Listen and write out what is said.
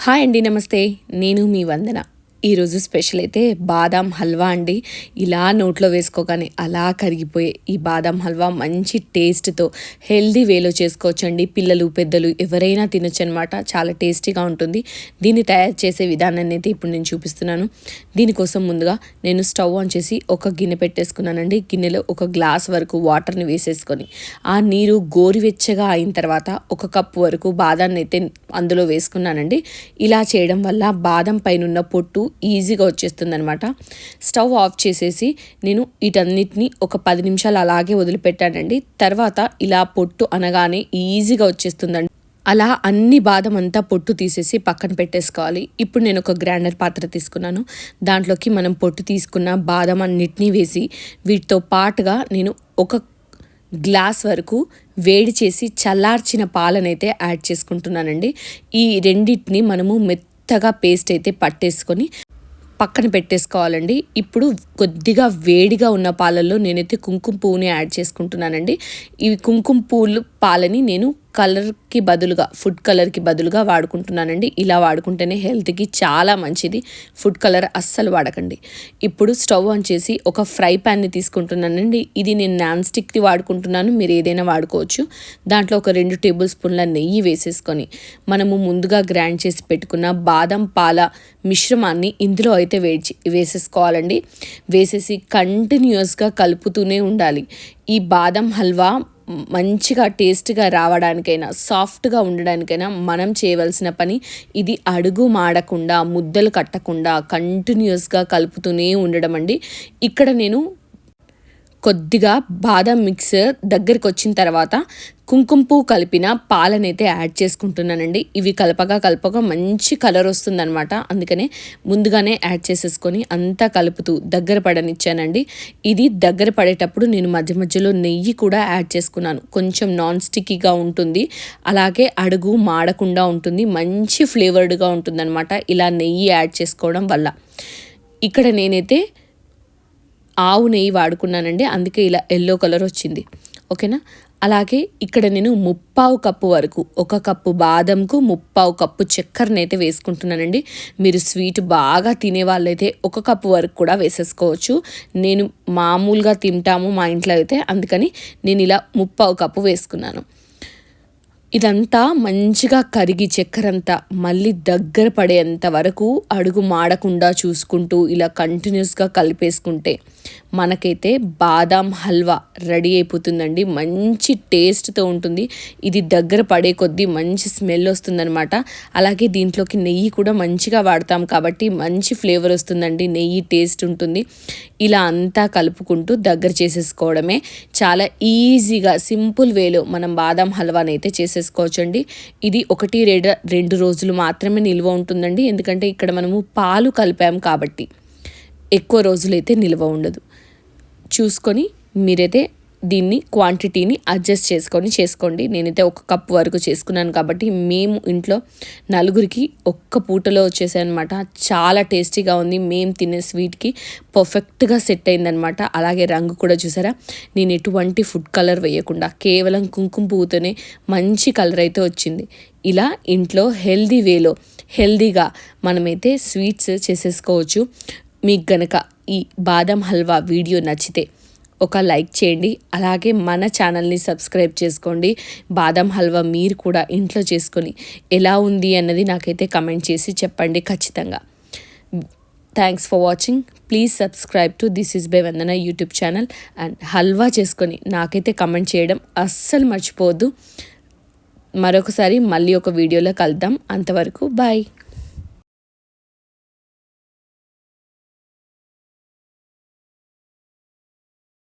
Hi అండి, నమస్తే. నేను మీ వందన. ఈరోజు స్పెషల్ అయితే బాదాం హల్వా అండి. ఇలా నోట్లో వేసుకోగానే అలా కరిగిపోయే ఈ బాదాం హల్వా మంచి టేస్ట్తో హెల్దీ వేలో చేసుకోవచ్చండి. పిల్లలు పెద్దలు ఎవరైనా తినొచ్చు అనమాట. చాలా టేస్టీగా ఉంటుంది. దీన్ని తయారు చేసే విధానాన్ని అయితే ఇప్పుడు నేను చూపిస్తున్నాను. దీనికోసం ముందుగా నేను స్టవ్ ఆన్ చేసి ఒక గిన్నె పెట్టేసుకున్నానండి. గిన్నెలో ఒక గ్లాస్ వరకు వాటర్ని వేసేసుకొని ఆ నీరు గోరువెచ్చగా అయిన తర్వాత ఒక కప్పు వరకు బాదాన్ని అయితే అందులో వేసుకున్నానండి. ఇలా చేయడం వల్ల బాదం పైన ఉన్న పొట్టు ఈజీగా వచ్చేస్తుంది అనమాట. స్టవ్ ఆఫ్ చేసేసి నేను వీటన్నిటిని ఒక 10 నిమిషాలు అలాగే వదిలిపెట్టానండి. తర్వాత ఇలా పొట్టు అనగానే ఈజీగా వచ్చేస్తుందండి. అలా అన్ని బాదం అంతా పొట్టు తీసేసి పక్కన పెట్టేసుకోవాలి. ఇప్పుడు నేను ఒక గ్రైండర్ పాత్ర తీసుకున్నాను. దాంట్లోకి మనం పొట్టు తీసుకున్న బాదం అన్నిటినీ వేసి వీటితో పాటుగా నేను ఒక గ్లాస్ వరకు వేడి చేసి చల్లార్చిన పాలనైతే యాడ్ చేసుకుంటున్నానండి. ఈ రెండింటిని మనము మెత్తగా పేస్ట్ అయితే పట్టేసుకొని పక్కన పెట్టేసుకోవాలండి. ఇప్పుడు కొద్దిగా వేడిగా ఉన్న పాలల్లో నేనైతే కుంకుమ పువ్వుని యాడ్ చేసుకుంటున్నానండి. ఈ కుంకుమ పువ్వులు పాలని నేను కలర్కి బదులుగా ఫుడ్ కలర్కి బదులుగా వాడుకుంటున్నానండి. ఇలా వాడుకుంటేనే హెల్త్కి చాలా మంచిది. ఫుడ్ కలర్ అస్సలు వాడకండి. ఇప్పుడు స్టవ్ ఆన్ చేసి ఒక ఫ్రై ప్యాన్ని తీసుకుంటున్నానండి. ఇది నేను నాన్ స్టిక్ది వాడుకుంటున్నాను, మీరు ఏదైనా వాడుకోవచ్చు. దాంట్లో ఒక 2 టేబుల్ స్పూన్ల నెయ్యి వేసేసుకొని మనము ముందుగా గ్రైండ్ చేసి పెట్టుకున్న బాదం పాల మిశ్రమాన్ని ఇందులో అయితే వేసేసుకోవాలండి. వేసేసి కంటిన్యూస్గా కలుపుతూనే ఉండాలి. ఈ బాదం హల్వా మంచిగా టేస్ట్గా రావడానికైనా సాఫ్ట్గా ఉండడానికైనా మనం చేయవలసిన పని ఇది అడుగు మాడకుండా ముద్దలు కట్టకుండా కంటిన్యూస్గా కలుపుతూనే ఉండడం అండి. ఇక్కడ నేను కొద్దిగా బాదం మిక్స్ దగ్గరికి వచ్చిన తర్వాత కుంకుమ పువ్వు కలిపిన పాలనైతే యాడ్ చేసుకుంటున్నానండి. ఇవి కలపగా మంచి కలర్ వస్తుందన్నమాట. అందుకనే ముందుగానే యాడ్ చేసేసుకొని అంతా కలుపుతూ దగ్గర పడనిచ్చానండి. ఇది దగ్గర పడేటప్పుడు నేను మధ్య మధ్యలో నెయ్యి కూడా యాడ్ చేసుకున్నాను. కొంచెం నాన్ స్టిక్కీగా ఉంటుంది, అలాగే అడుగు మాడకుండా ఉంటుంది, మంచి ఫ్లేవర్డ్గా ఉంటుందన్నమాట ఇలా నెయ్యి యాడ్ చేసుకోవడం వల్ల. ఇక్కడ నేనైతే ఆవు నెయ్యి వాడుకున్నానండి, అందుకే ఇలా ఎల్లో కలర్ వచ్చింది. ఓకేనా. అలాగే ఇక్కడ నేను 3/4 కప్పు వరకు, 1 కప్పు బాదంకు 3/4 కప్పు చక్కెరని అయితే వేసుకుంటున్నానండి. మీరు స్వీట్ బాగా తినే వాళ్ళైతే 1 కప్పు వరకు కూడా వేసేసుకోవచ్చు. నేను మామూలుగా తింటాము మా ఇంట్లో అయితే, అందుకని నేను ఇలా 3/4 కప్పు వేసుకున్నాను. ఇదంతా మంచిగా కరిగి చక్కెరంతా మళ్ళీ దగ్గర పడేంత వరకు అడుగు మాడకుండా చూసుకుంటూ ఇలా కంటిన్యూస్గా కలిపేసుకుంటే మనకైతే బాదాం హల్వా రెడీ అయిపోతుందండి. మంచి టేస్ట్తో ఉంటుంది. ఇది దగ్గర పడే కొద్దీ మంచి స్మెల్ వస్తుందన్నమాట. అలాగే దీంట్లోకి నెయ్యి కూడా మంచిగా వాడతాం కాబట్టి మంచి ఫ్లేవర్ వస్తుందండి, నెయ్యి టేస్ట్ ఉంటుంది. ఇలా అంతా కలుపుకుంటూ దగ్గర చేసేసుకోవడమే. చాలా ఈజీగా సింపుల్ వేలో మనం బాదాం హల్వాని అయితే చేసేసుకోవచ్చండి. ఇది 1-2 రోజులు మాత్రమే నిల్వ ఉంటుందండి, ఎందుకంటే ఇక్కడ మనము పాలు కలిపాం కాబట్టి ఎక్కువ రోజులైతే నిల్వ ఉండదు. చూసుకొని మీరైతే దీన్ని క్వాంటిటీని అడ్జస్ట్ చేసుకోండి. నేనైతే 1 కప్పు వరకు చేసుకున్నాను కాబట్టి మేము ఇంట్లో 4గురికి ఒక్క పూటలో వచ్చేసాయి అనమాట. చాలా టేస్టీగా ఉంది. మేము తినే స్వీట్కి పర్ఫెక్ట్గా సెట్ అయిందనమాట. అలాగే రంగు కూడా చూసారా, నేను ఎటువంటి ఫుడ్ కలర్ వేయకుండా కేవలం కుంకుమ పువ్వుతోనే మంచి కలర్ అయితే వచ్చింది. ఇలా ఇంట్లో హెల్దీ వేలో హెల్దీగా మనమైతే స్వీట్స్ చేసేసుకోవచ్చు. మీకు గనక ఈ బాదం హల్వా వీడియో నచ్చితే ఒక లైక్ చేయండి. అలాగే మన ఛానల్ని సబ్స్క్రైబ్ చేసుకోండి. బాదం హల్వా మీరు కూడా ఇంట్లో చేసుకొని ఎలా ఉంది అన్నది నాకైతే కమెంట్ చేసి చెప్పండి ఖచ్చితంగా. Thanks for watching. Please subscribe to this is by Vandana YouTube channel. And halwa చేసుకొని నాకైతే కమెంట్ చేయడం అస్సలు మర్చిపోవద్దు. మరొకసారి మళ్ళీ ఒక వీడియోలో కలుద్దాం. అంతవరకు బాయ్.